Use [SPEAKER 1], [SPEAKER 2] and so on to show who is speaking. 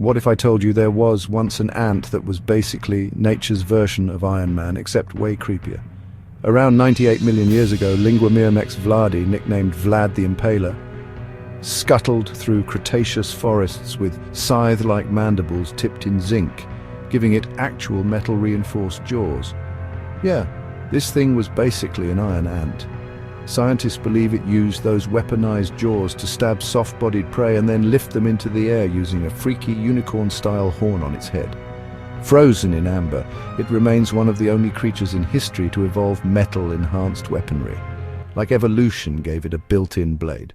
[SPEAKER 1] What if I told you there was once an ant that was basically nature's version of Iron Man, except way creepier? Around 98 million years ago, Lingua Myrmex vladi, nicknamed Vlad the Impaler, scuttled through Cretaceous forests with scythe-like mandibles tipped in zinc, giving it actual metal-reinforced jaws. Yeah, this thing was basically an iron ant. Scientists believe it used those weaponized jaws to stab soft-bodied prey and then lift them into the air using a freaky unicorn-style horn on its head. Frozen in amber, it remains one of the only creatures in history to evolve metal-enhanced weaponry. Like evolution gave it a built-in blade.